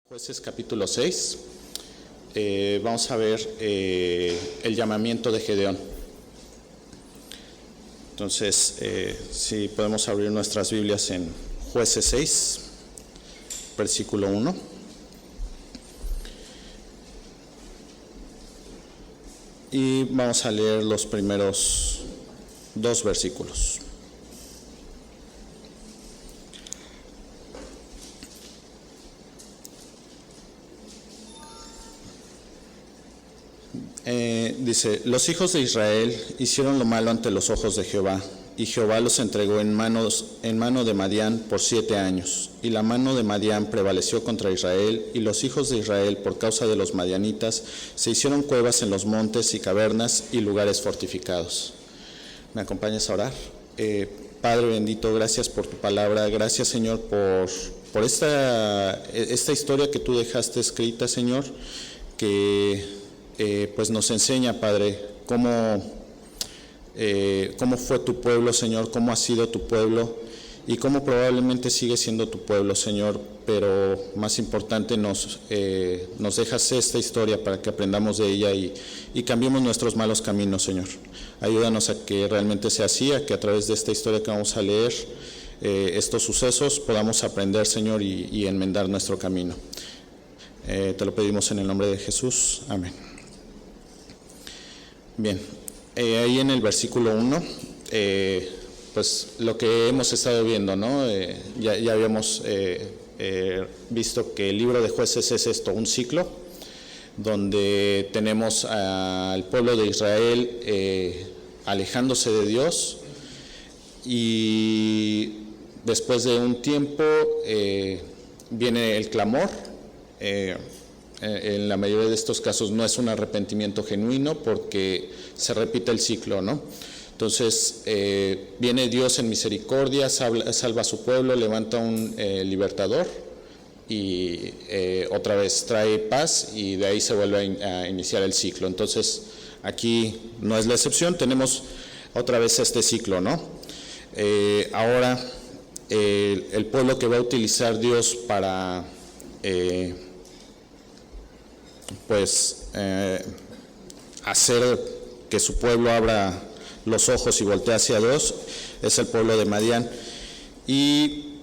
Jueces capítulo 6, vamos a ver el llamamiento de Gedeón. Entonces, si podemos abrir nuestras Biblias en Jueces 6, versículo 1. Y vamos a leer los primeros 2 versículos. Dice: los hijos de Israel hicieron lo malo ante los ojos de Jehová, y Jehová los entregó en mano de Madián por 7 años. Y la mano de Madián prevaleció contra Israel, y los hijos de Israel, por causa de los madianitas, se hicieron cuevas en los montes y cavernas y lugares fortificados. ¿Me acompañas a orar? Padre bendito, gracias por tu palabra, gracias, Señor, por esta historia que tú dejaste escrita, Señor, que pues nos enseña, Padre, cómo fue tu pueblo, Señor, cómo ha sido tu pueblo y cómo probablemente sigue siendo tu pueblo, Señor, pero más importante nos dejas esta historia para que aprendamos de ella y cambiemos nuestros malos caminos, Señor. Ayúdanos a que realmente sea así, a que a través de esta historia que vamos a leer, estos sucesos, podamos aprender, Señor, y enmendar nuestro camino. Te lo pedimos en el nombre de Jesús. Amén. Bien, ahí en el versículo 1, pues lo que hemos estado viendo, ¿no? Ya habíamos visto que el libro de Jueces es esto, un ciclo, donde tenemos al pueblo de Israel alejándose de Dios, y después de un tiempo viene el clamor. En la mayoría de estos casos no es un arrepentimiento genuino porque se repite el ciclo, ¿no? Entonces viene Dios en misericordia, salva a su pueblo, levanta un libertador y otra vez trae paz, y de ahí se vuelve a iniciar el ciclo. Entonces aquí no es la excepción, tenemos otra vez este ciclo, ¿no? Ahora el pueblo que va a utilizar Dios para hacer que su pueblo abra los ojos y voltee hacia Dios es el pueblo de Madián. Y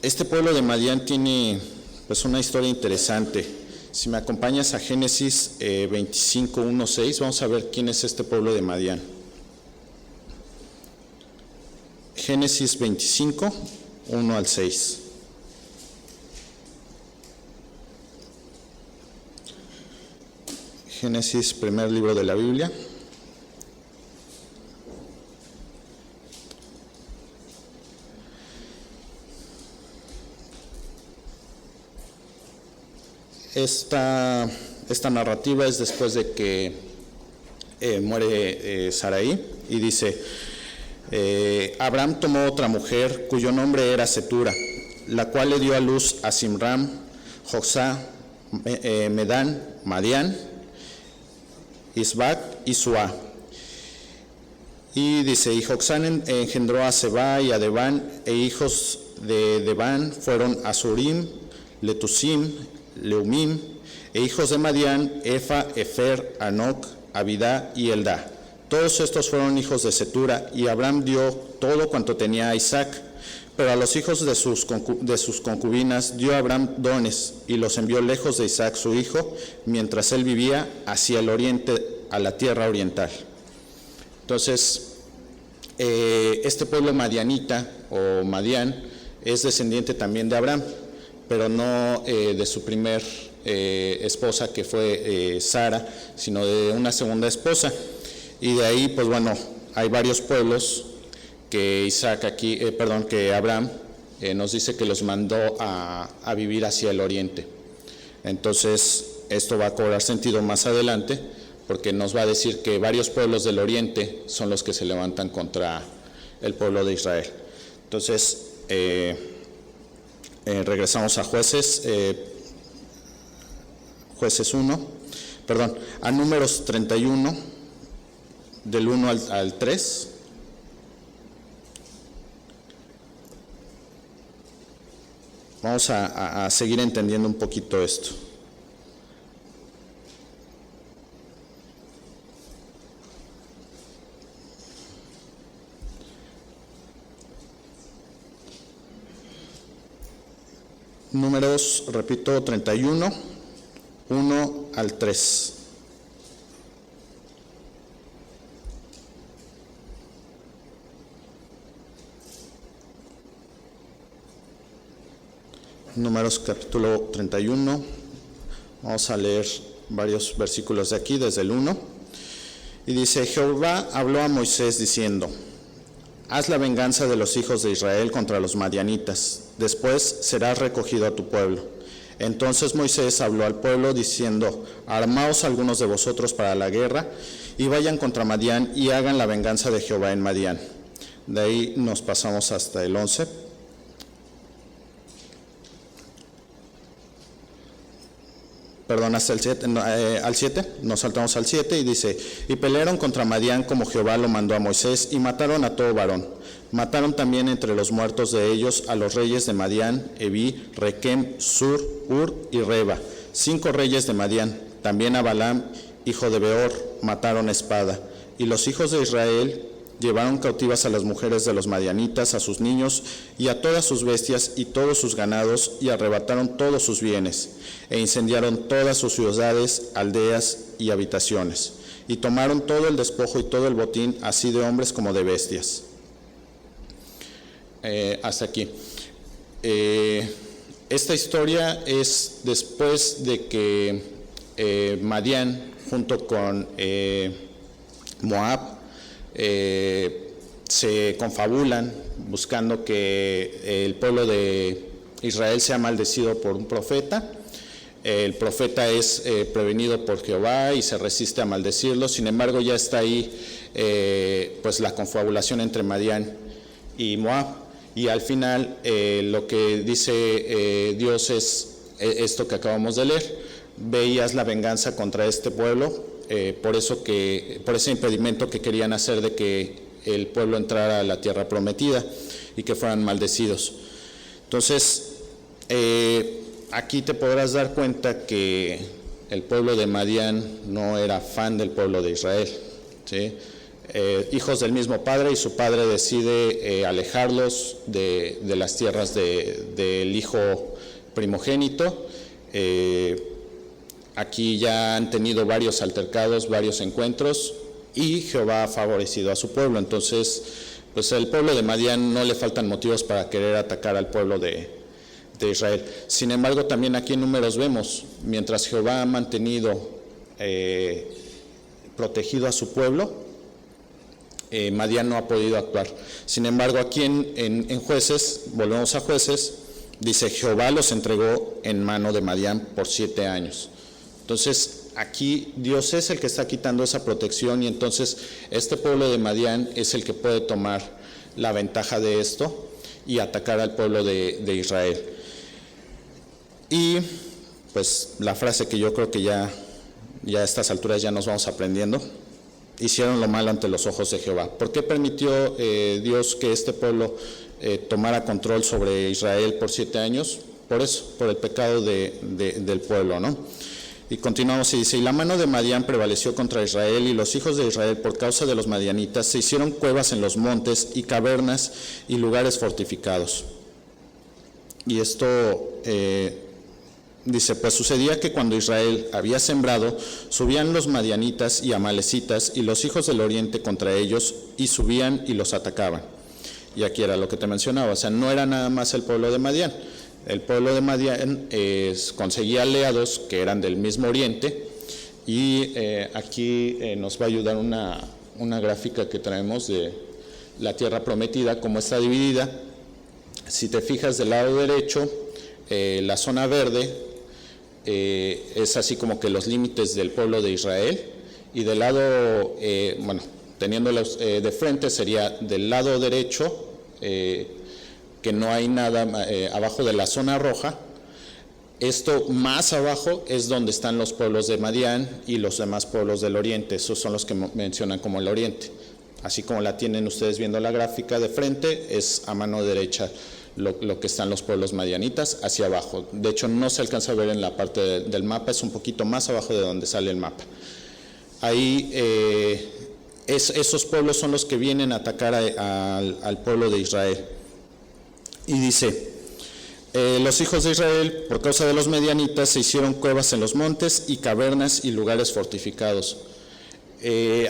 este pueblo de Madián tiene pues una historia interesante. Si me acompañas a Génesis 25, 1, 6, vamos a ver quién es este pueblo de Madián. Génesis 25, 1 al 6. Génesis, primer libro de la Biblia. Esta narrativa es después de que muere Sarai, y dice: Abraham tomó otra mujer cuyo nombre era Setura, la cual le dio a luz a Simram, Joxá, Medán, Madián, Isbac y Suá. Y dice: y Joxán engendró a Seba y a Deván, e hijos de Deván fueron Asurim, Letusim, Leumim, e hijos de Madián, Efa, Efer, Anoc, Abidá y Eldá. Todos estos fueron hijos de Setura, y Abraham dio todo cuanto tenía a Isaac. Pero a los hijos de sus concubinas dio Abraham dones, y los envió lejos de Isaac su hijo, mientras él vivía hacia el oriente, a la tierra oriental. Entonces, este pueblo madianita, o Madián, es descendiente también de Abraham, pero no de su primer esposa, que fue Sara, sino de una segunda esposa. Y de ahí, pues bueno, hay varios pueblos que que Abraham nos dice que los mandó a vivir hacia el oriente. Entonces, esto va a cobrar sentido más adelante, porque nos va a decir que varios pueblos del oriente son los que se levantan contra el pueblo de Israel. Entonces, regresamos a Jueces, a Números 31, del 1 al 3. Vamos a seguir entendiendo un poquito esto. Números, repito, 31, 1 al 3. Números capítulo 31, vamos a leer varios versículos de aquí, desde el 1, y dice: Jehová habló a Moisés diciendo: haz la venganza de los hijos de Israel contra los madianitas, después serás recogido a tu pueblo. Entonces Moisés habló al pueblo diciendo: armaos algunos de vosotros para la guerra, y vayan contra Madián, y hagan la venganza de Jehová en Madián. De ahí nos pasamos hasta el 11. Perdón, hasta el 7, al 7, nos saltamos al 7 y dice: y pelearon contra Madián como Jehová lo mandó a Moisés, y mataron a todo varón. Mataron también entre los muertos de ellos a los reyes de Madián, Eví, Requem, Sur, Ur y Reba, 5 reyes de Madián. También a Balaam, hijo de Beor, mataron a espada. Y los hijos de Israel llevaron cautivas a las mujeres de los madianitas, a sus niños y a todas sus bestias y todos sus ganados, y arrebataron todos sus bienes, e incendiaron todas sus ciudades, aldeas y habitaciones, y tomaron todo el despojo y todo el botín, así de hombres como de bestias. Hasta aquí. Esta historia es después de que Madián, junto con Moab, se confabulan buscando que el pueblo de Israel sea maldecido por un profeta. El profeta es prevenido por Jehová y se resiste a maldecirlo. Sin embargo, ya está ahí pues la confabulación entre Madián y Moab, y al final lo que dice Dios es esto que acabamos de leer: ve y haz la venganza contra este pueblo, por ese impedimento que querían hacer de que el pueblo entrara a la tierra prometida y que fueran maldecidos. Entonces, aquí te podrás dar cuenta que el pueblo de Madián no era fan del pueblo de Israel, ¿sí? Hijos del mismo padre, y su padre decide alejarlos de las tierras del hijo primogénito. Aquí ya han tenido varios altercados, varios encuentros, y Jehová ha favorecido a su pueblo. Entonces, pues al pueblo de Madián no le faltan motivos para querer atacar al pueblo de Israel. Sin embargo, también aquí en Números vemos, mientras Jehová ha mantenido protegido a su pueblo, Madián no ha podido actuar. Sin embargo, aquí en Jueces, volvemos a Jueces, dice: Jehová los entregó en mano de Madián por 7 años. Entonces, aquí Dios es el que está quitando esa protección, y entonces este pueblo de Madián es el que puede tomar la ventaja de esto y atacar al pueblo de Israel. Y pues la frase que yo creo que ya a estas alturas ya nos vamos aprendiendo: hicieron lo malo ante los ojos de Jehová. ¿Por qué permitió Dios que este pueblo tomara control sobre Israel por 7 años? Por eso, por el pecado del pueblo, ¿no? Y continuamos y dice: y la mano de Madián prevaleció contra Israel, y los hijos de Israel, por causa de los madianitas, se hicieron cuevas en los montes y cavernas y lugares fortificados. Y esto dice: pues sucedía que cuando Israel había sembrado, subían los madianitas y amalecitas y los hijos del oriente contra ellos, y subían y los atacaban. Y aquí era lo que te mencionaba, o sea, no era nada más el pueblo de Madián. El pueblo de Madián conseguía aliados que eran del mismo oriente, y aquí nos va a ayudar una gráfica que traemos de la tierra prometida, cómo está dividida. Si te fijas del lado derecho, la zona verde es así como que los límites del pueblo de Israel, y del lado, teniéndolos de frente, sería del lado derecho, que no hay nada abajo de la zona roja, Esto más abajo es donde están los pueblos de Madián y los demás pueblos del oriente. Esos son los que mencionan como el oriente. Así como la tienen ustedes viendo la gráfica de frente, es a mano derecha lo que están los pueblos madianitas hacia abajo. De hecho, no se alcanza a ver en la parte del mapa, es un poquito más abajo de donde sale el mapa. Ahí esos pueblos son los que vienen a atacar al pueblo de Israel. Y dice, los hijos de Israel, por causa de los medianitas, se hicieron cuevas en los montes y cavernas y lugares fortificados.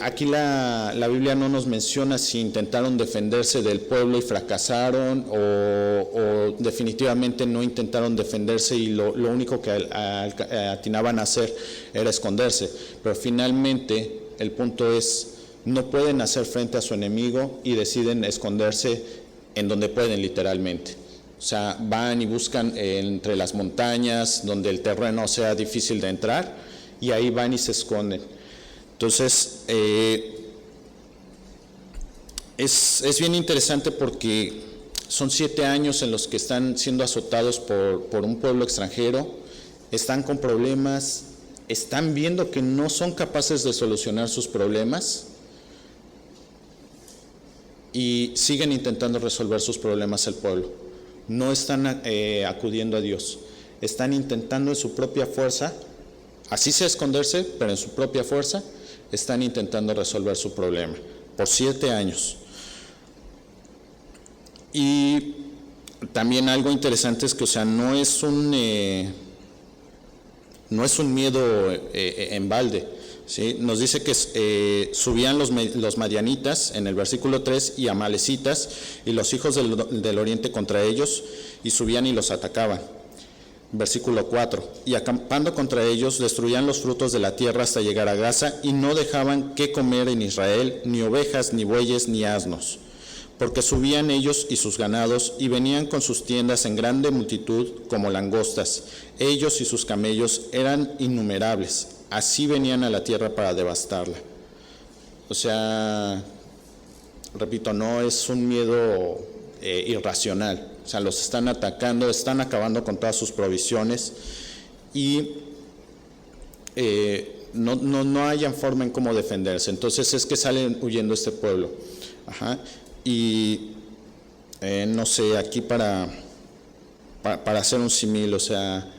Aquí la Biblia no nos menciona si intentaron defenderse del pueblo y fracasaron o definitivamente no intentaron defenderse y lo único que atinaban a hacer era esconderse. Pero finalmente el punto es, no pueden hacer frente a su enemigo y deciden esconderse en donde pueden literalmente. O sea, van y buscan entre las montañas donde el terreno sea difícil de entrar y ahí van y se esconden. Entonces, es bien interesante porque son 7 años en los que están siendo azotados por un pueblo extranjero, están con problemas, están viendo que no son capaces de solucionar sus problemas y siguen intentando resolver sus problemas el pueblo. No están acudiendo a Dios, están intentando en su propia fuerza, así sea esconderse, pero en su propia fuerza, están intentando resolver su problema por 7 años. Y también algo interesante es que, o sea, no es un miedo en balde, ¿sí? Nos dice que subían los madianitas en el versículo 3 y amalecitas y los hijos del oriente contra ellos y subían y los atacaban. Versículo 4, y acampando contra ellos destruían los frutos de la tierra hasta llegar a Gaza y no dejaban qué comer en Israel, ni ovejas, ni bueyes, ni asnos, porque subían ellos y sus ganados y venían con sus tiendas en grande multitud como langostas. Ellos y sus camellos eran innumerables, así venían a la tierra para devastarla. O sea, repito, no es un miedo irracional. O sea, los están atacando, están acabando con todas sus provisiones y no hayan forma en cómo defenderse. Entonces es que salen huyendo este pueblo. Ajá. Y no sé, aquí para hacer un símil, o sea,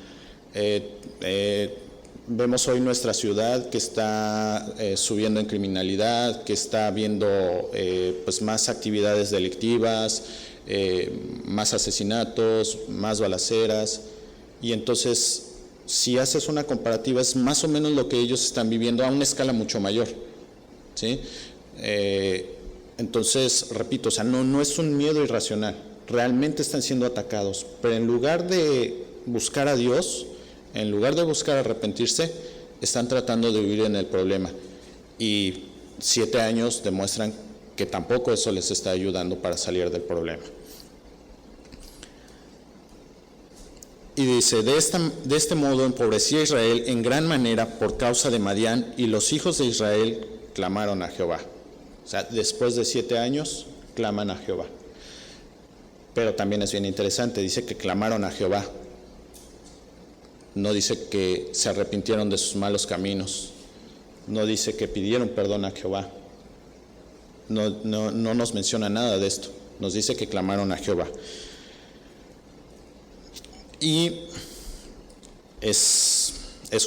vemos hoy nuestra ciudad que está subiendo en criminalidad, que está viendo pues más actividades delictivas, más asesinatos, más balaceras, y entonces si haces una comparativa es más o menos lo que ellos están viviendo a una escala mucho mayor, ¿sí? Entonces, repito, o sea, no es un miedo irracional, realmente están siendo atacados, pero en lugar de buscar a Dios, en lugar de buscar arrepentirse, están tratando de huir en el problema, y 7 años demuestran que tampoco eso les está ayudando para salir del problema. Y dice, de este modo empobrecía Israel en gran manera por causa de Madián, y los hijos de Israel clamaron a Jehová. O sea, después de 7 años, claman a Jehová. Pero también es bien interesante, dice que clamaron a Jehová. No dice que se arrepintieron de sus malos caminos. No dice que pidieron perdón a Jehová. No nos menciona nada de esto. Nos dice que clamaron a Jehová. Y es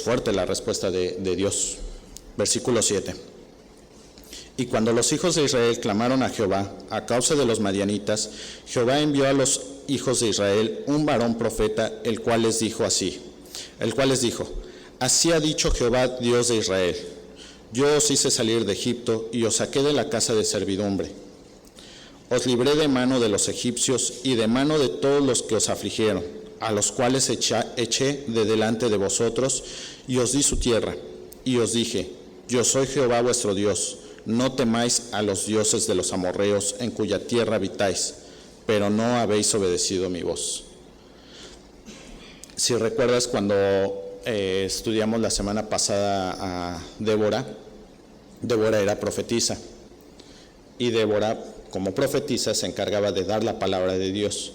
fuerte la respuesta de Dios. Versículo 7. Y cuando los hijos de Israel clamaron a Jehová a causa de los madianitas, Jehová envió a los hijos de Israel un varón profeta, el cual les dijo, así ha dicho Jehová, Dios de Israel, yo os hice salir de Egipto y os saqué de la casa de servidumbre. Os libré de mano de los egipcios y de mano de todos los que os afligieron, a los cuales eché de delante de vosotros, y os di su tierra. Y os dije, yo soy Jehová vuestro Dios, no temáis a los dioses de los amorreos en cuya tierra habitáis, pero no habéis obedecido mi voz. Si recuerdas cuando estudiamos la semana pasada a Débora era profetisa, y Débora, como profetisa, se encargaba de dar la palabra de Dios.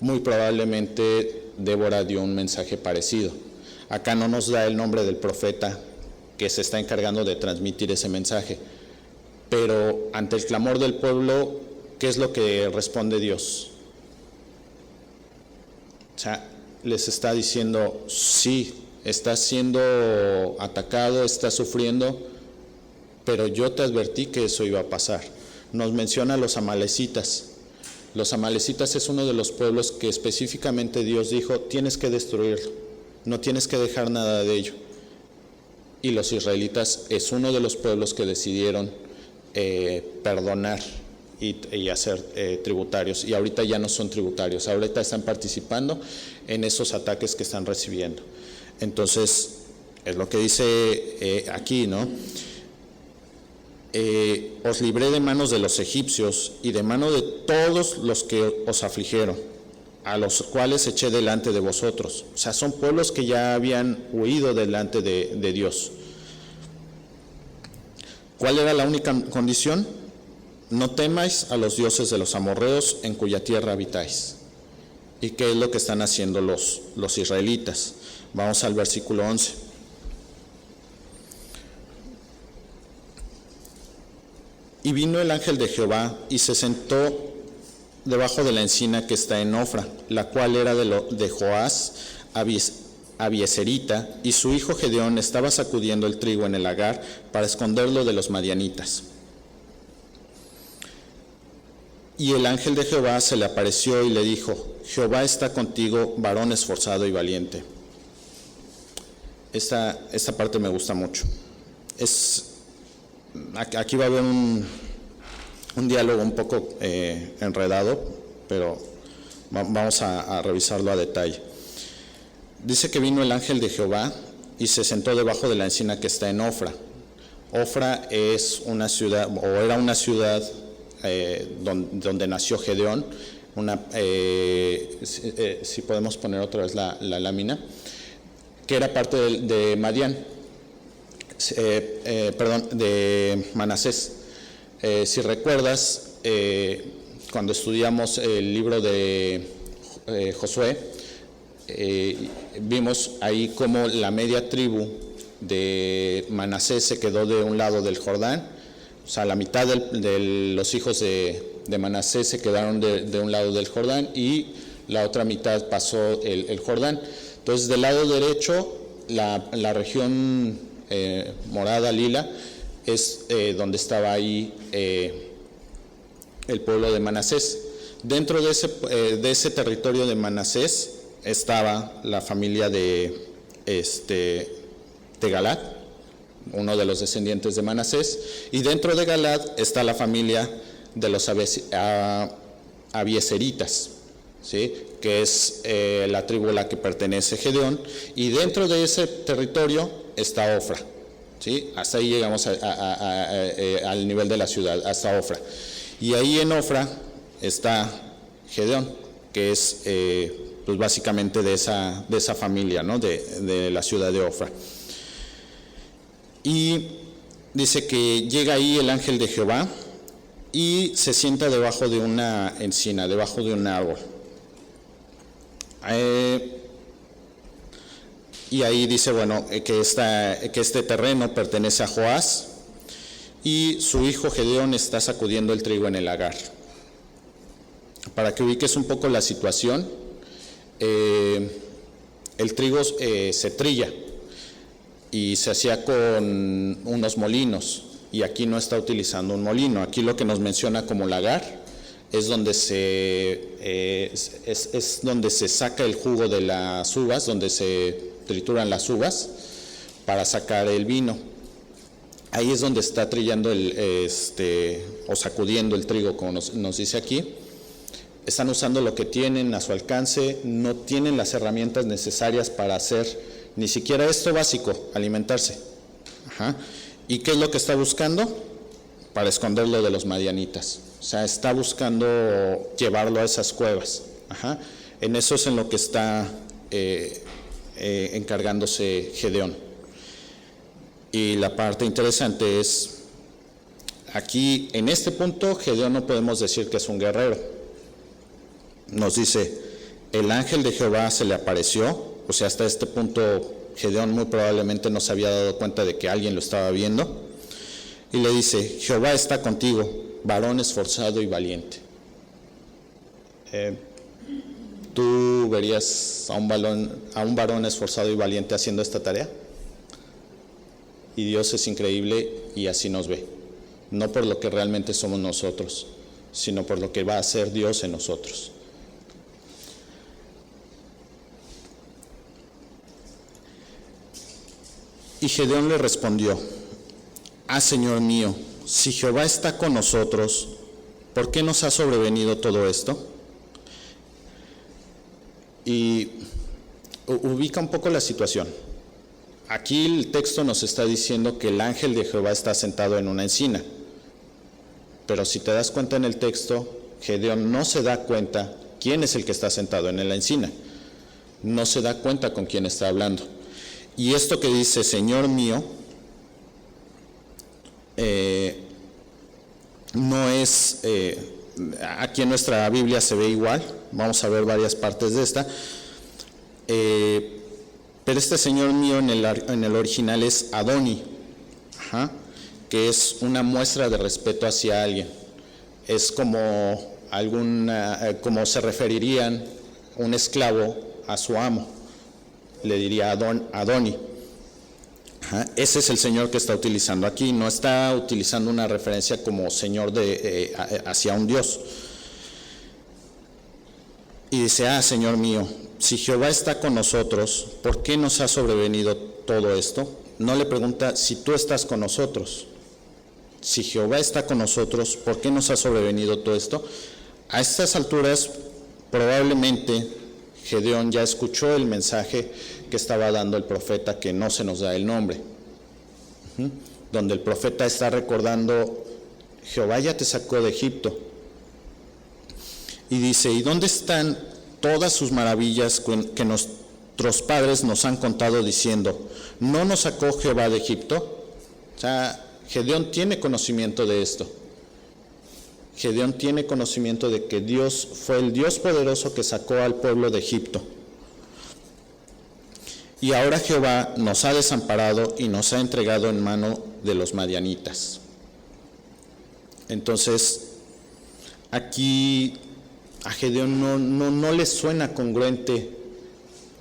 Muy probablemente Débora dio un mensaje parecido. Acá no nos da el nombre del profeta que se está encargando de transmitir ese mensaje, pero ante el clamor del pueblo, ¿qué es lo que responde Dios? O sea, les está diciendo, sí, estás siendo atacado, estás sufriendo, pero yo te advertí que eso iba a pasar. Nos menciona a los amalecitas. Los amalecitas es uno de los pueblos que específicamente Dios dijo, tienes que destruirlo, no tienes que dejar nada de ello. Y los israelitas es uno de los pueblos que decidieron perdonar y hacer tributarios, y ahorita ya no son tributarios, ahorita están participando en esos ataques que están recibiendo. Entonces, es lo que dice aquí, ¿no? Os libré de manos de los egipcios y de mano de todos los que os afligieron, a los cuales eché delante de vosotros. O sea, son pueblos que ya habían huido delante de Dios. ¿Cuál era la única condición? No temáis a los dioses de los amorreos en cuya tierra habitáis. ¿Y qué es lo que están haciendo los israelitas? Vamos al versículo 11. Y vino el ángel de Jehová y se sentó debajo de la encina que está en Ofra, la cual era de Joás Abieserita, y su hijo Gedeón estaba sacudiendo el trigo en el lagar para esconderlo de los madianitas. Y el ángel de Jehová se le apareció y le dijo, Jehová está contigo, varón esforzado y valiente. Esta parte me gusta mucho. Aquí va a haber un diálogo un poco enredado, pero vamos a revisarlo a detalle. Dice que vino el ángel de Jehová y se sentó debajo de la encina que está en Ofra. Ofra es una ciudad, o era una ciudad donde nació Gedeón, si podemos poner otra vez la lámina, que era parte de Madián. De Manasés. Si recuerdas, cuando estudiamos el libro de Josué, vimos ahí cómo la media tribu de Manasés se quedó de un lado del Jordán, o sea, la mitad de los hijos de Manasés se quedaron de un lado del Jordán y la otra mitad pasó el Jordán. Entonces, del lado derecho, la región morada, lila, es donde estaba ahí el pueblo de Manasés. Dentro de ese territorio de Manasés estaba la familia de Galad, uno de los descendientes de Manasés, y dentro de Galad está la familia de los Abieseritas, ¿sí? Que es la tribu a la que pertenece Gedeón, y dentro de ese territorio está Ofra, ¿sí? Hasta ahí llegamos al nivel de la ciudad, hasta Ofra. Y ahí en Ofra está Gedeón, que es pues básicamente de esa familia, ¿no? de la ciudad de Ofra. Y dice que llega ahí el ángel de Jehová y se sienta debajo de una encina, debajo de un árbol. Y ahí dice, bueno, que este terreno pertenece a Joás y su hijo Gedeón está sacudiendo el trigo en el lagar. Para que ubiques un poco la situación, el trigo se trilla y se hacía con unos molinos, y aquí no está utilizando un molino. Aquí lo que nos menciona como lagar es donde es donde se saca el jugo de las uvas, donde se trituran las uvas para sacar el vino. Ahí es donde está trillando o sacudiendo el trigo, como nos dice aquí. Están usando lo que tienen a su alcance, no tienen las herramientas necesarias para hacer ni siquiera esto básico, alimentarse. Ajá. ¿Y qué es lo que está buscando? Para esconderlo de los madianitas. O sea, está buscando llevarlo a esas cuevas. Ajá. En eso es en lo que está encargándose Gedeón. Y la parte interesante es, aquí en este punto Gedeón no podemos decir que es un guerrero. Nos dice el ángel de Jehová se le apareció, o sea, hasta este punto Gedeón muy probablemente no se había dado cuenta de que alguien lo estaba viendo, y le dice: Jehová está contigo, varón esforzado y valiente. ¿Tú verías a un varón esforzado y valiente haciendo esta tarea? Y Dios es increíble y así nos ve, no por lo que realmente somos nosotros, sino por lo que va a hacer Dios en nosotros. Y Gedeón le respondió: Ah, Señor mío, si Jehová está con nosotros, ¿por qué nos ha sobrevenido todo esto? Y ubica un poco la situación. Aquí el texto nos está diciendo que el ángel de Jehová está sentado en una encina. Pero si te das cuenta en el texto, Gedeón no se da cuenta quién es el que está sentado en la encina. No se da cuenta con quién está hablando. Y esto que dice, Señor mío, no es, aquí en nuestra Biblia se ve igual, vamos a ver varias partes de esta, pero este Señor mío en el original es Adoni, que es una muestra de respeto hacia alguien, es como como se referirían un esclavo a su amo, le diría Adoni. Ese es el Señor que está utilizando aquí, no está utilizando una referencia como Señor hacia un Dios. Y dice: ah, Señor mío, si Jehová está con nosotros, ¿por qué nos ha sobrevenido todo esto? No le pregunta si tú estás con nosotros. Si Jehová está con nosotros, ¿por qué nos ha sobrevenido todo esto? A estas alturas, probablemente Gedeón ya escuchó el mensaje que estaba dando el profeta, que no se nos da el nombre, donde el profeta está recordando: Jehová ya te sacó de Egipto. Y dice: ¿y dónde están todas sus maravillas que nuestros padres nos han contado diciendo, ¿no nos sacó Jehová de Egipto? O sea, Gedeón tiene conocimiento de esto. Gedeón tiene conocimiento de que Dios fue el Dios poderoso que sacó al pueblo de Egipto. Y ahora Jehová nos ha desamparado y nos ha entregado en mano de los madianitas. Entonces, aquí a Gedeón no le suena congruente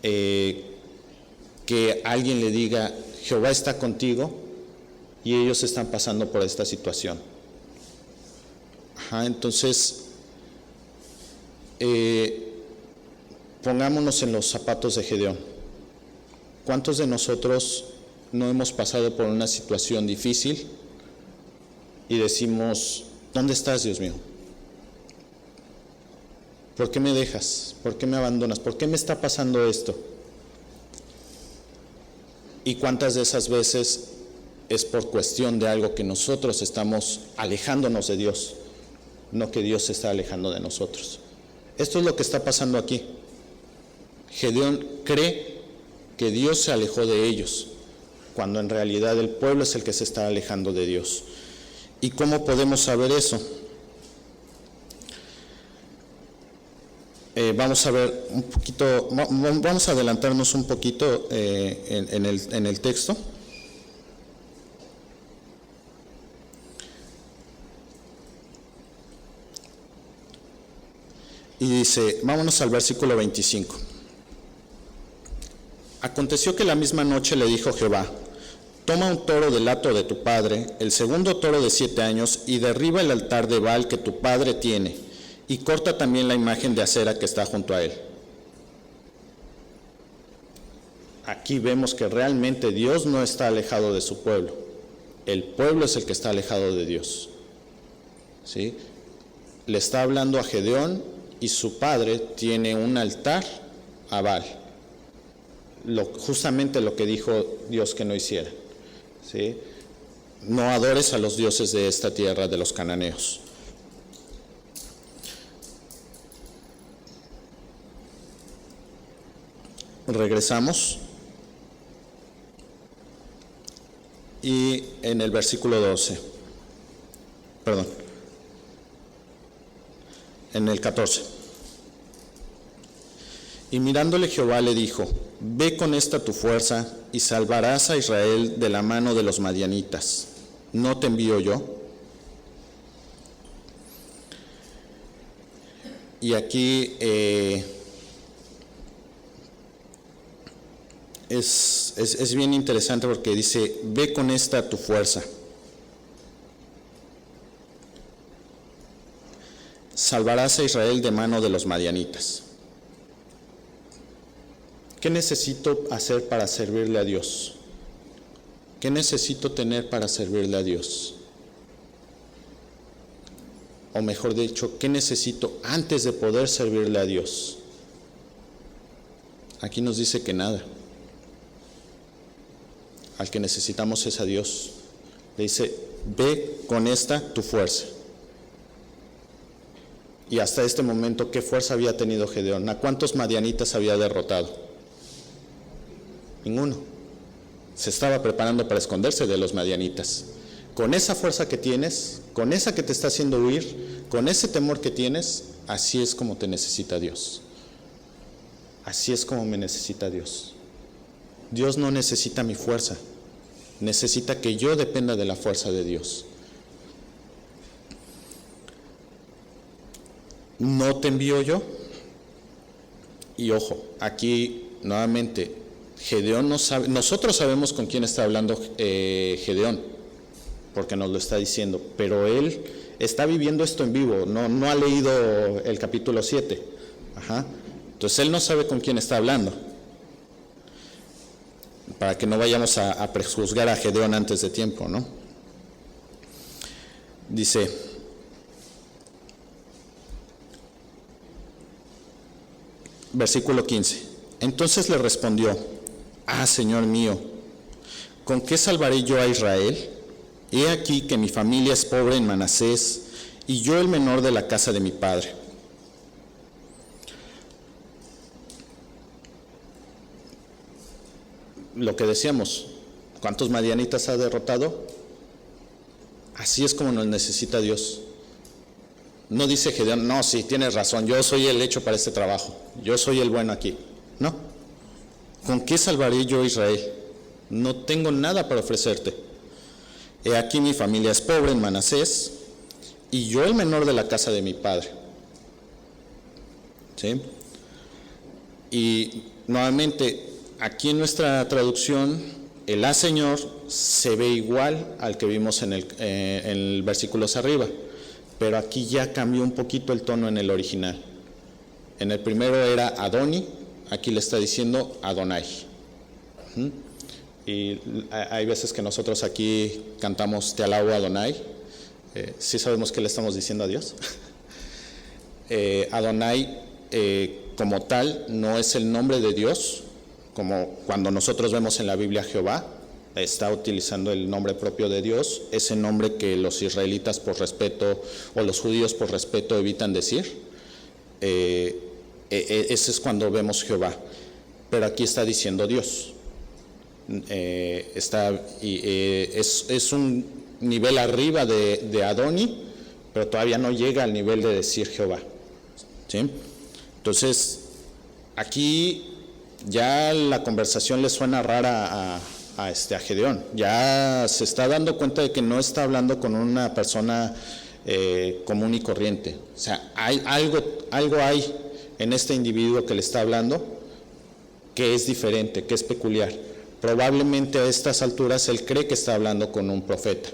que alguien le diga: Jehová está contigo, y ellos están pasando por esta situación. Entonces, pongámonos en los zapatos de Gedeón. ¿Cuántos de nosotros no hemos pasado por una situación difícil y decimos: ¿dónde estás, Dios mío? ¿Por qué me dejas? ¿Por qué me abandonas? ¿Por qué me está pasando esto? ¿Y cuántas de esas veces es por cuestión de algo que nosotros estamos alejándonos de Dios, no que Dios se está alejando de nosotros? Esto es lo que está pasando aquí. Gedeón cree que Dios se alejó de ellos, cuando en realidad el pueblo es el que se está alejando de Dios. ¿Y cómo podemos saber eso? Vamos a ver un poquito, vamos a adelantarnos un poquito en el texto. Y dice, vámonos al versículo 25. Aconteció que la misma noche le dijo Jehová: toma un toro del hato de tu padre, el segundo toro de 7 años, y derriba el altar de Baal que tu padre tiene, y corta también la imagen de acera que está junto a él. Aquí vemos que realmente Dios no está alejado de su pueblo. El pueblo es el que está alejado de Dios. ¿Sí? Le está hablando a Gedeón y su padre tiene un altar a Baal. Justamente lo que dijo Dios que no hiciera. ¿Sí? No adores a los dioses de esta tierra de los cananeos. Regresamos. Y en el versículo 12, perdón, en el 14. Y mirándole Jehová le dijo: ve con esta tu fuerza y salvarás a Israel de la mano de los madianitas. ¿No te envío yo? Y aquí es bien interesante porque dice: ve con esta tu fuerza. Salvarás a Israel de mano de los madianitas. ¿Qué necesito hacer para servirle a Dios? ¿Qué necesito tener para servirle a Dios? O mejor dicho, ¿qué necesito antes de poder servirle a Dios? Aquí nos dice que nada. Al que necesitamos es a Dios. Le dice: ve con esta tu fuerza. Y hasta este momento, ¿qué fuerza había tenido Gedeón? ¿A cuántos madianitas había derrotado? Ninguno. Se estaba preparando para esconderse de los madianitas. Con esa fuerza que tienes, con esa que te está haciendo huir, con ese temor que tienes, así es como te necesita Dios. Así es como me necesita Dios. Dios no necesita mi fuerza, necesita que yo dependa de la fuerza de Dios. ¿No te envío yo? Y ojo, aquí nuevamente, Gedeón no sabe, nosotros sabemos con quién está hablando Gedeón, porque nos lo está diciendo, pero él está viviendo esto en vivo, no ha leído el capítulo 7. Entonces él no sabe con quién está hablando, para que no vayamos a prejuzgar a Gedeón antes de tiempo, ¿no? Dice: versículo 15. Entonces le respondió: Señor mío, ¿con qué salvaré yo a Israel? He aquí que mi familia es pobre en Manasés, y yo el menor de la casa de mi padre. Lo que decíamos, ¿cuántos madianitas ha derrotado? Así es como nos necesita Dios. No dice Gedeón: no, sí, tienes razón, yo soy el hecho para este trabajo, yo soy el bueno aquí. No. ¿Con qué salvaré yo a Israel? No tengo nada para ofrecerte. He aquí mi familia es pobre en Manasés, y yo el menor de la casa de mi padre. ¿Sí? Y nuevamente, aquí en nuestra traducción, el Señor se ve igual al que vimos en el versículos arriba, pero aquí ya cambió un poquito el tono en el original. En el primero era Adoni, aquí le está diciendo Adonai. Y hay veces que nosotros aquí cantamos Te alabo Adonai. ¿Sí sabemos qué le estamos diciendo a Dios? Adonai como tal no es el nombre de Dios, como cuando nosotros vemos en la Biblia Jehová, está utilizando el nombre propio de Dios, ese nombre que los israelitas por respeto, o los judíos por respeto, evitan decir. Ese es cuando vemos Jehová, pero aquí está diciendo Dios. Es un nivel arriba de Adoni, pero todavía no llega al nivel de decir Jehová. ¿Sí? Entonces, aquí ya la conversación le suena rara a Gedeón. Ya se está dando cuenta de que no está hablando con una persona común y corriente. O sea, hay algo hay en este individuo que le está hablando que es diferente, que es peculiar. Probablemente a estas alturas él cree que está hablando con un profeta.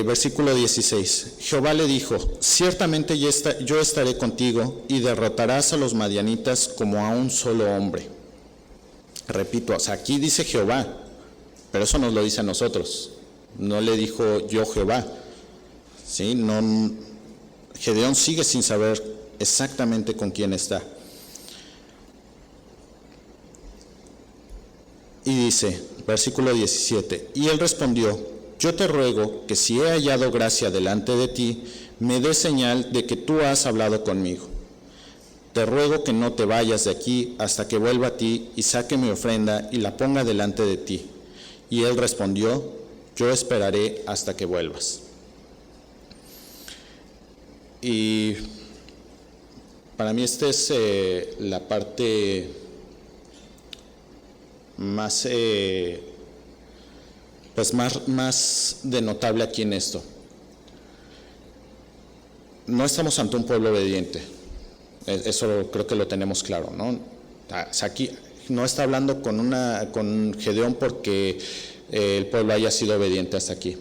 Versículo 16. Jehová le dijo: ciertamente yo estaré contigo y derrotarás a los madianitas como a un solo hombre. Repito, o sea, aquí dice Jehová, pero eso nos lo dice a nosotros. No le dijo yo Jehová. ¿Sí? No, Gedeón sigue sin saber exactamente con quién está. Y dice, versículo 17, y él respondió: yo te ruego que si he hallado gracia delante de ti, me des señal de que tú has hablado conmigo. Te ruego que no te vayas de aquí hasta que vuelva a ti y saque mi ofrenda y la ponga delante de ti. Y él respondió: yo esperaré hasta que vuelvas. Y para mí esta es la parte más, más denotable aquí en esto. No estamos ante un pueblo obediente, eso creo que lo tenemos claro, ¿no? O sea, aquí no está hablando con Gedeón porque el pueblo haya sido obediente hasta aquí.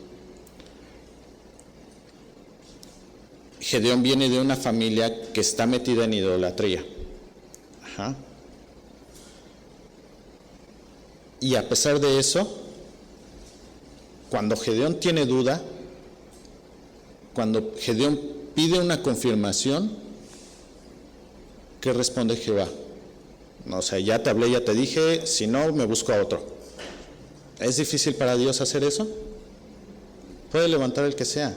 Gedeón viene de una familia que está metida en idolatría. Ajá. Y a pesar de eso, cuando Gedeón tiene duda, cuando Gedeón pide una confirmación, ¿qué responde Jehová? O sea, ya te hablé, ya te dije, si no, me busco a otro. ¿Es difícil para Dios hacer eso? Puede levantar el que sea.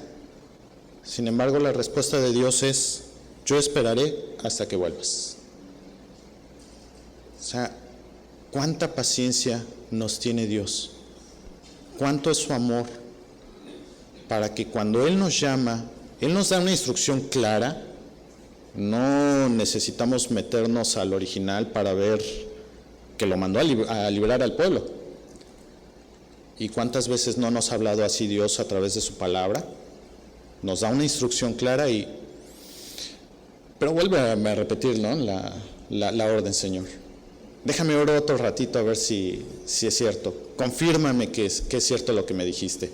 Sin embargo, la respuesta de Dios es, yo esperaré hasta que vuelvas. O sea, ¿cuánta paciencia nos tiene Dios? ¿Cuánto es su amor para que cuando Él nos llama, Él nos da una instrucción clara? No necesitamos meternos al original para ver que lo mandó a librar al pueblo. ¿Y cuántas veces no nos ha hablado así Dios a través de su palabra? Nos da una instrucción clara pero vuelve a repetir, ¿no? la orden, Señor. Déjame orar otro ratito a ver si es cierto. Confírmame que es cierto lo que me dijiste.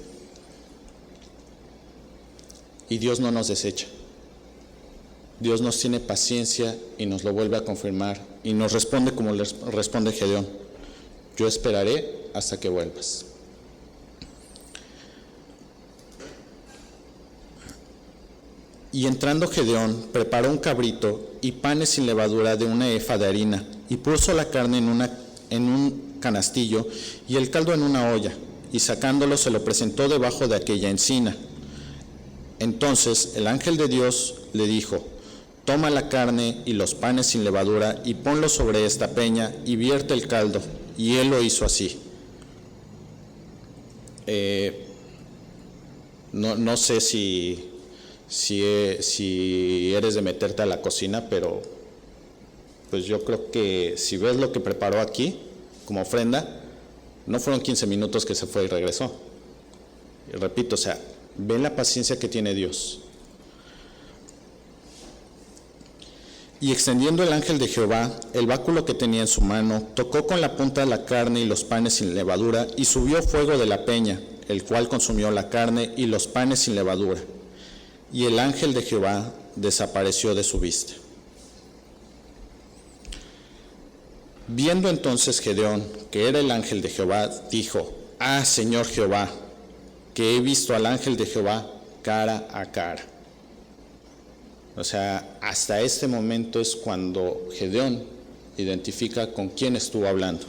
Y Dios no nos desecha. Dios nos tiene paciencia y nos lo vuelve a confirmar y nos responde como le responde Gedeón. Yo esperaré hasta que vuelvas. Y entrando Gedeón, preparó un cabrito y panes sin levadura de una efa de harina, y puso la carne en un canastillo y el caldo en una olla, y sacándolo se lo presentó debajo de aquella encina. Entonces el ángel de Dios le dijo, toma la carne y los panes sin levadura y ponlos sobre esta peña y vierte el caldo. Y él lo hizo así. No sé si eres de meterte a la cocina, pero pues yo creo que si ves lo que preparó aquí como ofrenda, no fueron 15 minutos que se fue y regresó. Y repito, o sea, ve la paciencia que tiene Dios. Y extendiendo el ángel de Jehová el báculo que tenía en su mano, tocó con la punta la carne y los panes sin levadura, y subió fuego de la peña, el cual consumió la carne y los panes sin levadura. Y el ángel de Jehová desapareció de su vista. Viendo entonces Gedeón que era el ángel de Jehová, dijo, ah, Señor Jehová, que he visto al ángel de Jehová cara a cara. O sea, hasta este momento es cuando Gedeón identifica con quién estuvo hablando.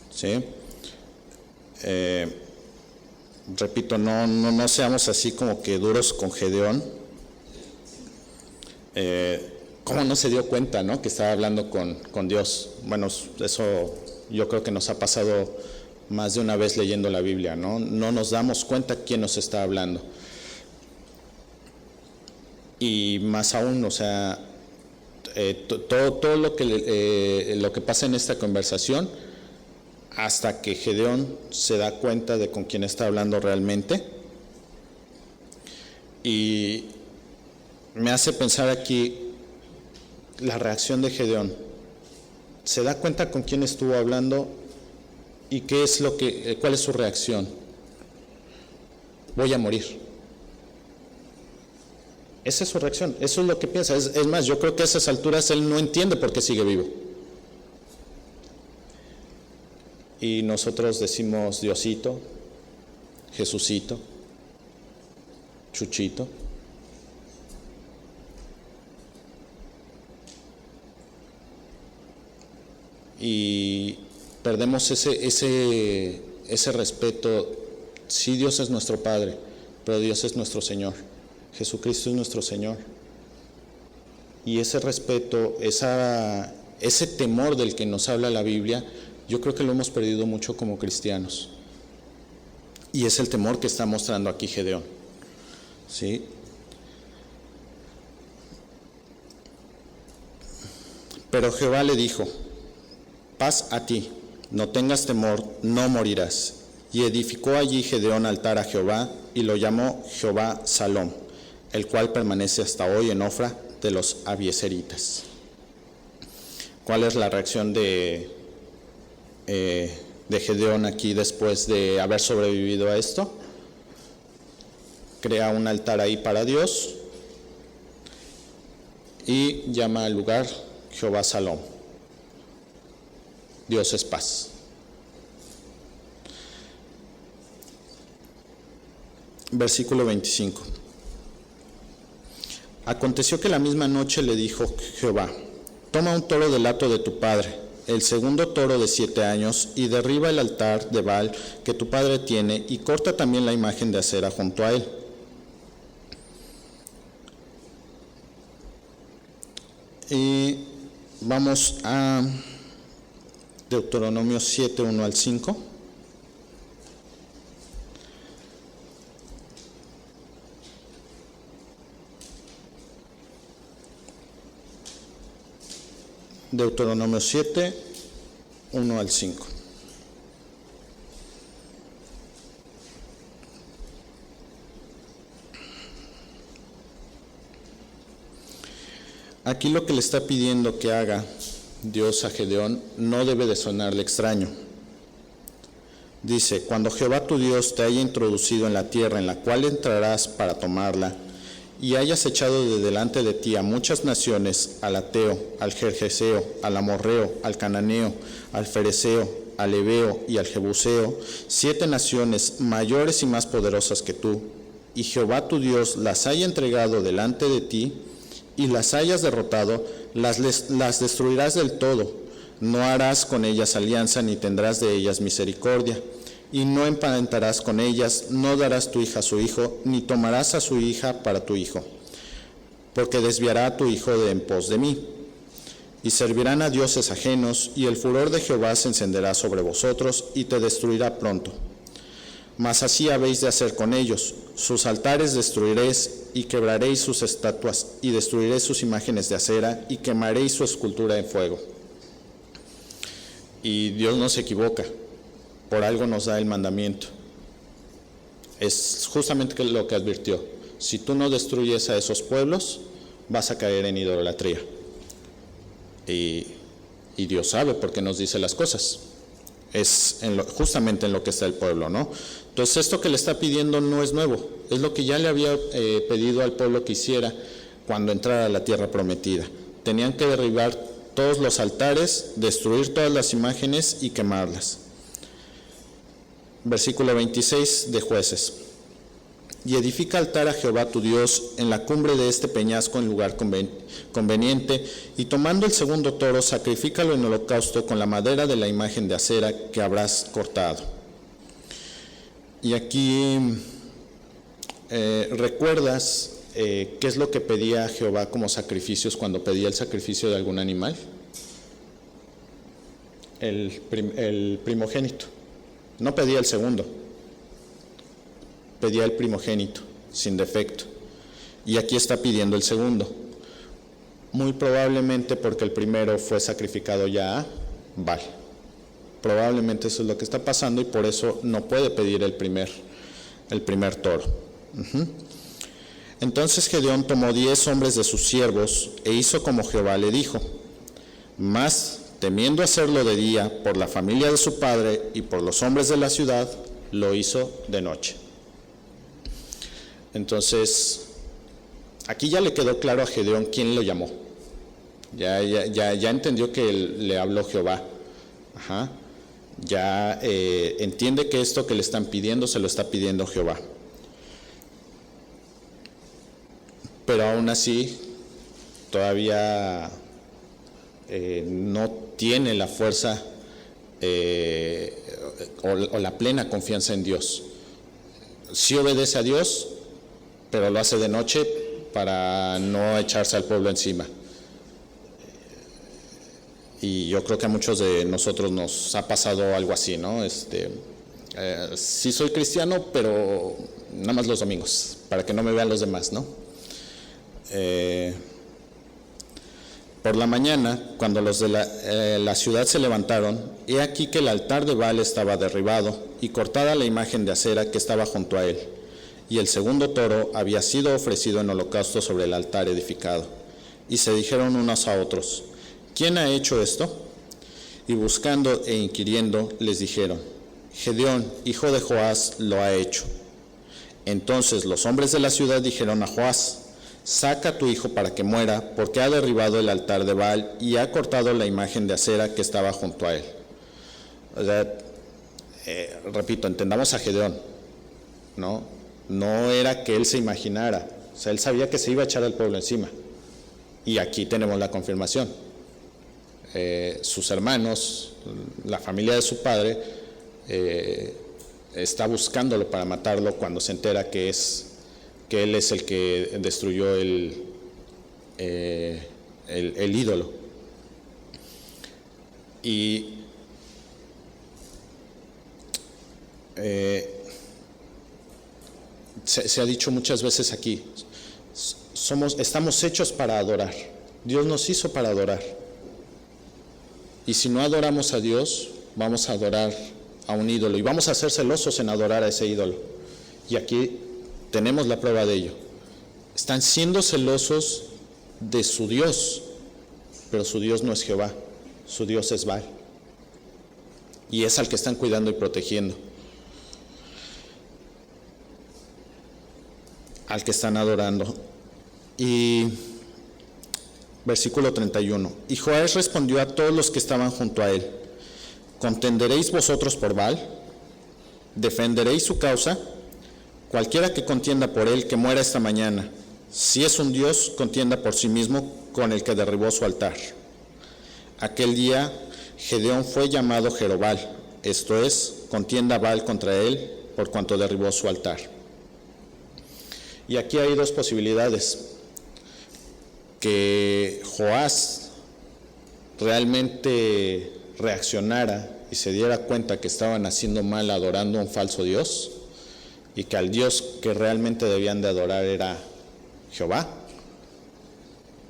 ¿Sí? Repito, no seamos así como que duros con Gedeón. ¿Cómo no se dio cuenta, no? Que estaba hablando con Dios. Bueno, eso yo creo que nos ha pasado más de una vez leyendo la Biblia, ¿no? No nos damos cuenta quién nos está hablando. Y más aún, o sea, todo lo que pasa en esta conversación, hasta que Gedeón se da cuenta de con quién está hablando realmente. Y me hace pensar aquí la reacción de Gedeón. Se da cuenta con quién estuvo hablando y cuál es su reacción. Voy a morir. Esa es su reacción, eso es lo que piensa. Es más, yo creo que a esas alturas él no entiende por qué sigue vivo. Y nosotros decimos Diosito, Jesucito, Chuchito. Y perdemos ese respeto. Sí, Dios es nuestro Padre, pero Dios es nuestro Señor. Jesucristo es nuestro Señor. Y ese respeto, ese temor del que nos habla la Biblia, yo creo que lo hemos perdido mucho como cristianos. Y es el temor que está mostrando aquí Gedeón, ¿sí? Pero Jehová le dijo: paz a ti, no tengas temor, no morirás. Y edificó allí Gedeón altar a Jehová, y lo llamó Jehová Salom, el cual permanece hasta hoy en Ofra de los abiezeritas. ¿Cuál es la reacción de Gedeón aquí después de haber sobrevivido a esto? Crea un altar ahí para Dios y llama al lugar Jehová Salom. Dios es paz. Versículo 25. Aconteció que la misma noche le dijo Jehová: toma un toro del hato de tu padre, el segundo toro de 7 años, y derriba el altar de Baal que tu padre tiene, y corta también la imagen de acera junto a él. Y vamos a Deuteronomio 7, 1 al 5. Deuteronomio 7, 1 al 5. Aquí lo que le está pidiendo que haga Dios a Gedeón no debe de sonarle extraño. Dice: cuando Jehová tu Dios te haya introducido en la tierra en la cual entrarás para tomarla, y hayas echado de delante de ti a muchas naciones, al Ateo, al Gergeseo, al Amorreo, al Cananeo, al Fereceo, al Heveo y al Jebuseo, 7 naciones mayores y más poderosas que tú, y Jehová tu Dios las haya entregado delante de ti, y las hayas derrotado, las destruirás del todo. No harás con ellas alianza, ni tendrás de ellas misericordia, y no emparentarás con ellas, no darás tu hija a su hijo, ni tomarás a su hija para tu hijo, porque desviará a tu hijo de en pos de mí. Y servirán a dioses ajenos, y el furor de Jehová se encenderá sobre vosotros, y te destruirá pronto. Mas así habéis de hacer con ellos: sus altares destruiréis, y quebraréis sus estatuas, y destruiréis sus imágenes de acera, y quemaréis su escultura en fuego. Y Dios no se equivoca, por algo nos da el mandamiento. Es justamente lo que advirtió: si tú no destruyes a esos pueblos, vas a caer en idolatría. Y Dios sabe por qué nos dice las cosas. Es justamente en lo que está el pueblo, ¿no? Entonces esto que le está pidiendo no es nuevo, es lo que ya le había pedido al pueblo que hiciera cuando entrara a la tierra prometida. Tenían que derribar todos los altares, destruir todas las imágenes y quemarlas. Versículo 26 de Jueces. Y edifica altar a Jehová tu Dios en la cumbre de este peñasco en lugar conveniente, y tomando el segundo toro, sacrifícalo en holocausto con la madera de la imagen de acera que habrás cortado. Y aquí recuerdas qué es lo que pedía Jehová como sacrificios cuando pedía el sacrificio de algún animal. El primogénito. No pedía el segundo, pedía el primogénito, sin defecto. Y aquí está pidiendo el segundo. Muy probablemente porque el primero fue sacrificado ya a Baal. Probablemente eso es lo que está pasando, y por eso no puede pedir el primer toro. Entonces Gedeón tomó 10 hombres de sus siervos e hizo como Jehová le dijo. Mas, temiendo hacerlo de día por la familia de su padre y por los hombres de la ciudad, lo hizo de noche. Entonces, aquí ya le quedó claro a Gedeón quién lo llamó. Ya entendió que le habló Jehová. Ya entiende que esto que le están pidiendo se lo está pidiendo Jehová. Pero aún así, todavía no tiene la fuerza o la plena confianza en Dios. Sí obedece a Dios, pero lo hace de noche para no echarse al pueblo encima. Y yo creo que a muchos de nosotros nos ha pasado algo así, ¿no? Sí soy cristiano, pero nada más los domingos, para que no me vean los demás, ¿no? Por la mañana, cuando los de la ciudad se levantaron, he aquí que el altar de Baal estaba derribado y cortada la imagen de acera que estaba junto a él, y el segundo toro había sido ofrecido en holocausto sobre el altar edificado. Y se dijeron unos a otros: ¿quién ha hecho esto? Y buscando e inquiriendo les dijeron: Gedeón, hijo de Joás, lo ha hecho. Entonces los hombres de la ciudad dijeron a Joás: saca a tu hijo para que muera, porque ha derribado el altar de Baal y ha cortado la imagen de acera que estaba junto a él. O sea, repito, entendamos a Gedeón, ¿no? No era que él se imaginara, o sea, él sabía que se iba a echar al pueblo encima. Y aquí tenemos la confirmación. Sus hermanos, la familia de su padre, está buscándolo para matarlo cuando se entera que él es el que destruyó el ídolo. Y se ha dicho muchas veces aquí, estamos hechos para adorar. Dios nos hizo para adorar. Y si no adoramos a Dios, vamos a adorar a un ídolo y vamos a ser celosos en adorar a ese ídolo. Y aquí tenemos la prueba de ello. Están siendo celosos de su Dios, pero su Dios no es Jehová, su Dios es Baal. Y es al que están cuidando y protegiendo, al que están adorando. Y versículo 31. Y Joás respondió a todos los que estaban junto a él: ¿contenderéis vosotros por Baal? ¿Defenderéis su causa? Cualquiera que contienda por él, que muera esta mañana. Si es un Dios, contienda por sí mismo con el que derribó su altar. Aquel día Gedeón fue llamado Jerobal, esto es, contienda Baal contra él, por cuanto derribó su altar. Y aquí hay dos posibilidades: que Joás realmente reaccionara y se diera cuenta que estaban haciendo mal adorando a un falso Dios, y que al Dios que realmente debían de adorar era Jehová,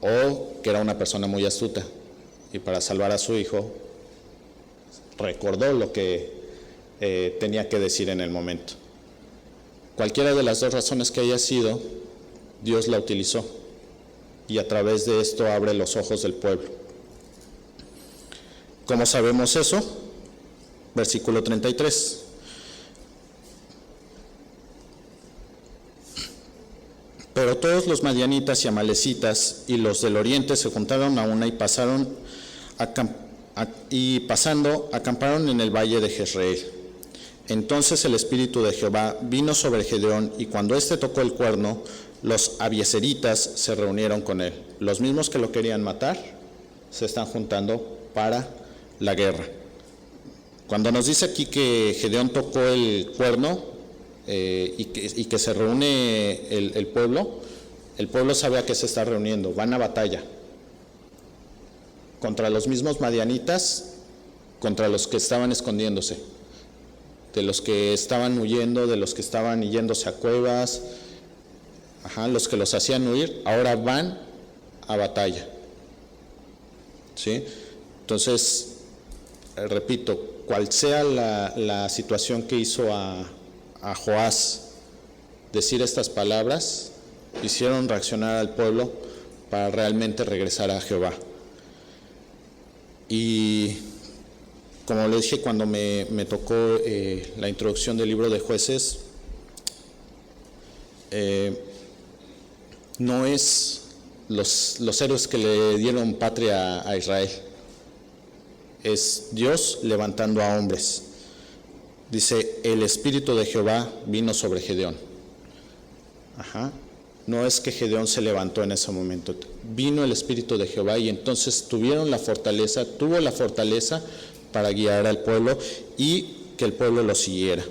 o que era una persona muy astuta y para salvar a su hijo recordó lo que tenía que decir en el momento. Cualquiera de las dos razones que haya sido, Dios la utilizó, y a través de esto abre los ojos del pueblo. ¿Cómo sabemos eso? Versículo 33. Pero todos los madianitas y amalecitas y los del oriente se juntaron a una y pasando acamparon en el valle de Jezreel. Entonces el espíritu de Jehová vino sobre Gedeón, y cuando éste tocó el cuerno, los abiezeritas se reunieron con él. Los mismos que lo querían matar se están juntando para la guerra. Cuando nos dice aquí que Gedeón tocó el cuerno y que se reúne el pueblo sabe a qué se está reuniendo. Van a batalla contra los mismos madianitas, contra los que estaban escondiéndose, de los que estaban huyendo, de los que estaban yéndose a cuevas, los que los hacían huir, ahora van a batalla. ¿Sí? Entonces, repito, cual sea la situación que hizo a Joás decir estas palabras, hicieron reaccionar al pueblo para realmente regresar a Jehová. Y como le dije cuando me tocó la introducción del libro de Jueces, no es los héroes que le dieron patria a Israel, es Dios levantando a hombres. Dice, el espíritu de Jehová vino sobre Gedeón. No es que Gedeón se levantó en ese momento, vino el espíritu de Jehová, y entonces tuvo la fortaleza para guiar al pueblo y que el pueblo lo siguiera.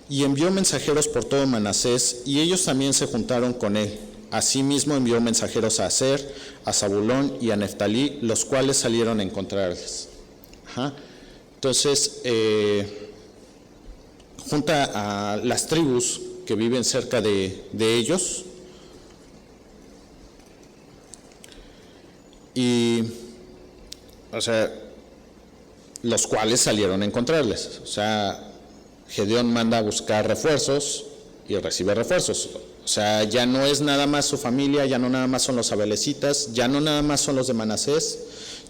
Y envió mensajeros por todo Manasés, y ellos también se juntaron con él. Asimismo envió mensajeros a Aser, a Zabulón y a Neftalí, los cuales salieron a encontrarles. Entonces, junta a las tribus que viven cerca de ellos y, o sea, los cuales salieron a encontrarles. O sea, Gedeón manda a buscar refuerzos y recibe refuerzos. O sea, ya no es nada más su familia, ya no nada más son los amalecitas, ya no nada más son los de Manasés,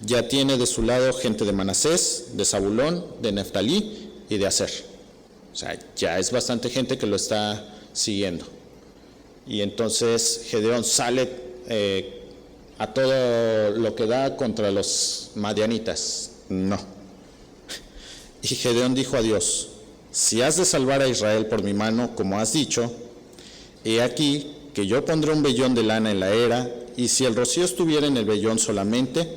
ya tiene de su lado gente de Manasés, de Zabulón, de Neftalí y de Aser. O sea, ya es bastante gente que lo está siguiendo. Y entonces Gedeón sale a todo lo que da contra los madianitas. No. Y Gedeón dijo a Dios: si has de salvar a Israel por mi mano, como has dicho, he aquí que yo pondré un vellón de lana en la era, y si el rocío estuviera en el vellón solamente,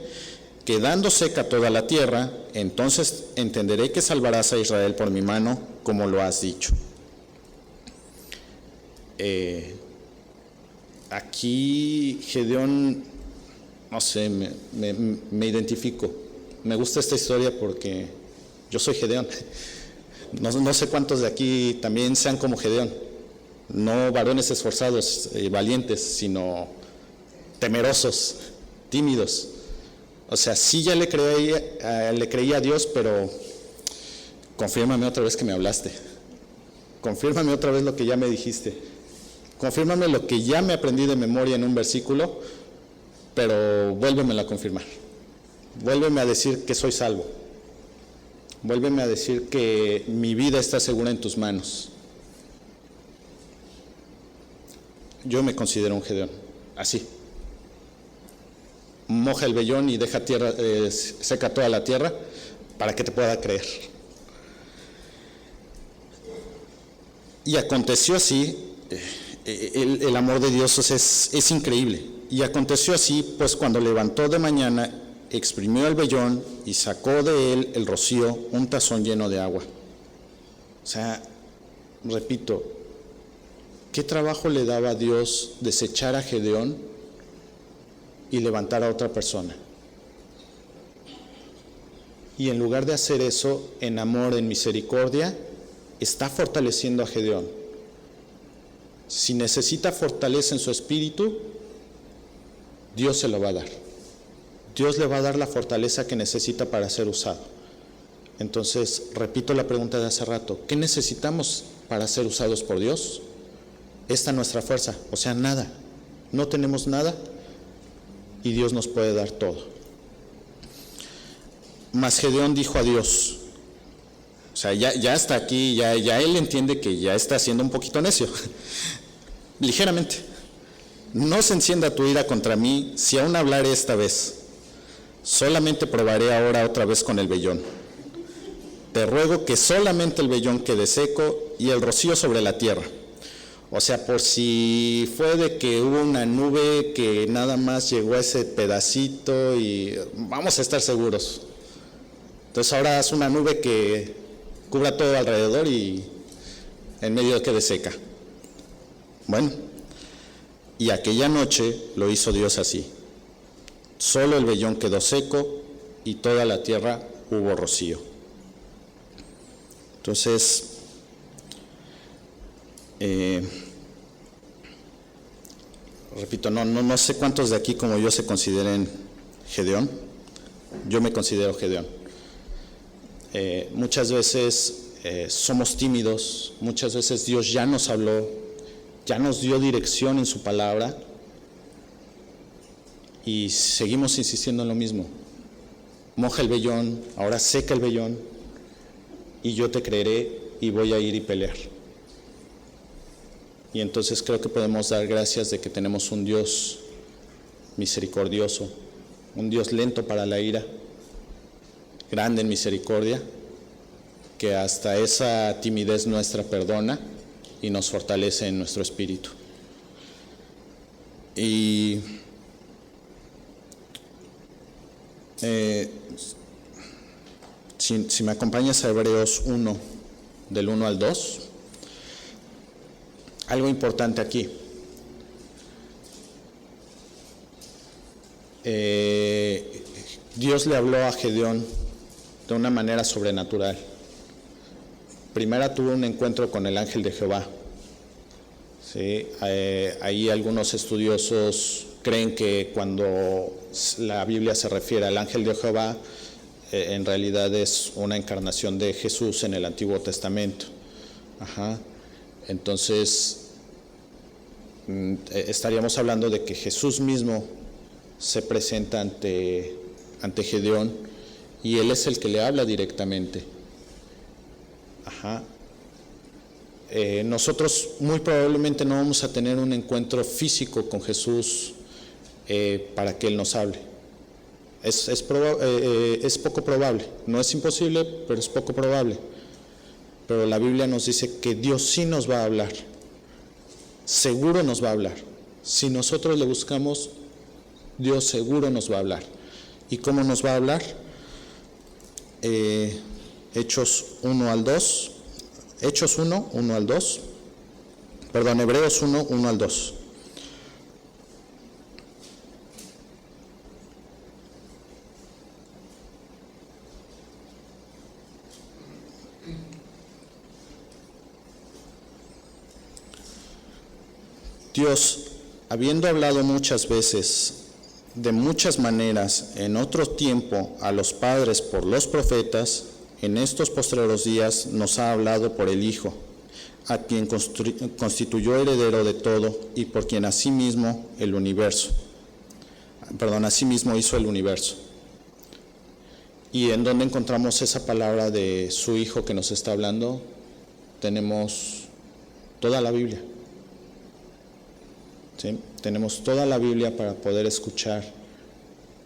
quedando seca toda la tierra, entonces entenderé que salvarás a Israel por mi mano, como lo has dicho. Aquí Gedeón, no sé, me identifico. Me gusta esta historia porque yo soy Gedeón. No sé cuántos de aquí también sean como Gedeón. No varones esforzados, valientes, sino temerosos, tímidos. O sea, sí ya le creía a Dios, pero confírmame otra vez que me hablaste. Confírmame otra vez lo que ya me dijiste. Confírmame lo que ya me aprendí de memoria en un versículo, pero vuélvemelo a confirmar. Vuélveme a decir que soy salvo. Vuélveme a decir que mi vida está segura en tus manos. Yo me considero un Gedeón, así. Moja el vellón y deja seca toda la tierra para que te pueda creer. Y aconteció así, el amor de Dios es increíble. Y aconteció así, pues cuando levantó de mañana, exprimió el vellón y sacó de él el rocío, un tazón lleno de agua. O sea, repito, ¿qué trabajo le daba a Dios desechar a Gedeón y levantar a otra persona? Y en lugar de hacer eso, en amor, en misericordia, está fortaleciendo a Gedeón. Si necesita fortaleza en su espíritu, Dios se lo va a dar. Dios le va a dar la fortaleza que necesita para ser usado. Entonces, repito la pregunta de hace rato: ¿qué necesitamos para ser usados por Dios? Esta es nuestra fuerza, o sea, nada. No tenemos nada y Dios nos puede dar todo. Mas Gedeón dijo a Dios, o sea, ya está aquí, ya él entiende que ya está siendo un poquito necio, ligeramente. No se encienda tu ira contra mí si aún hablaré esta vez. Solamente probaré ahora otra vez con el vellón. Te ruego que solamente el vellón quede seco y el rocío sobre la tierra. O sea, por si fue de que hubo una nube que nada más llegó a ese pedacito, y vamos a estar seguros. Entonces ahora haz una nube que cubra todo alrededor y en medio quede seca. Bueno, y aquella noche lo hizo Dios así. Solo el vellón quedó seco y toda la tierra hubo rocío. Entonces, repito, no sé cuántos de aquí como yo se consideren Gedeón. Yo me considero Gedeón. Muchas veces somos tímidos, muchas veces Dios ya nos habló, ya nos dio dirección en su palabra y seguimos insistiendo en lo mismo. Moja el vellón, ahora seca el vellón y yo te creeré y voy a ir y pelear. Y entonces creo que podemos dar gracias de que tenemos un Dios misericordioso, un Dios lento para la ira, grande en misericordia, que hasta esa timidez nuestra perdona y nos fortalece en nuestro espíritu. Y si me acompañas a Hebreos 1, del 1 al 2, algo importante aquí. Dios le habló a Gedeón de una manera sobrenatural. Primera tuvo un encuentro con el ángel de Jehová. ¿Sí? Ahí algunos estudiosos creen que cuando la Biblia se refiere al ángel de Jehová, en realidad es una encarnación de Jesús en el Antiguo Testamento. Entonces, estaríamos hablando de que Jesús mismo se presenta ante Gedeón y él es el que le habla directamente. Nosotros muy probablemente no vamos a tener un encuentro físico con Jesús para que Él nos hable. Es poco probable, no es imposible, pero es poco probable. Pero la Biblia nos dice que Dios sí nos va a hablar, seguro nos va a hablar. Si nosotros le buscamos, Dios seguro nos va a hablar. ¿Y cómo nos va a hablar? Hebreos 1, 1 al 2. Dios, habiendo hablado muchas veces, de muchas maneras, en otro tiempo, a los padres por los profetas, en estos postreros días nos ha hablado por el Hijo, a quien constituyó heredero de todo y por quien asimismo hizo el universo. ¿Y en dónde encontramos esa palabra de su Hijo que nos está hablando? Tenemos toda la Biblia. ¿Sí? Tenemos toda la Biblia para poder escuchar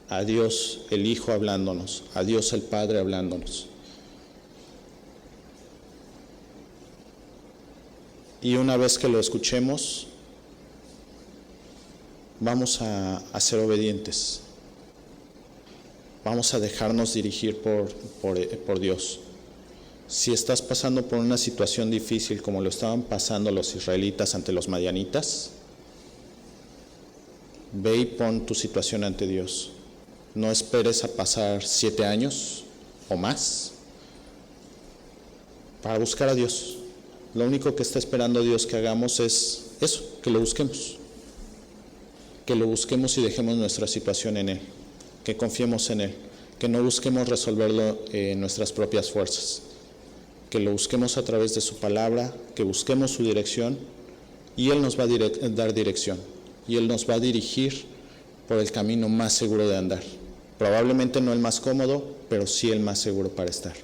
a Dios el Hijo hablándonos, a Dios el Padre hablándonos. Y una vez que lo escuchemos, vamos a ser obedientes. Vamos a dejarnos dirigir por Dios. Si estás pasando por una situación difícil como lo estaban pasando los israelitas ante los madianitas, ve y pon tu situación ante Dios. No esperes a pasar 7 años o más para buscar a Dios. Lo único que está esperando Dios que hagamos es eso, que lo busquemos. Que lo busquemos y dejemos nuestra situación en Él. Que confiemos en Él. Que no busquemos resolverlo en nuestras propias fuerzas. Que lo busquemos a través de su palabra, que busquemos su dirección y Él nos va a dar dirección. Y Él nos va a dirigir por el camino más seguro de andar. Probablemente no el más cómodo, pero sí el más seguro para estar.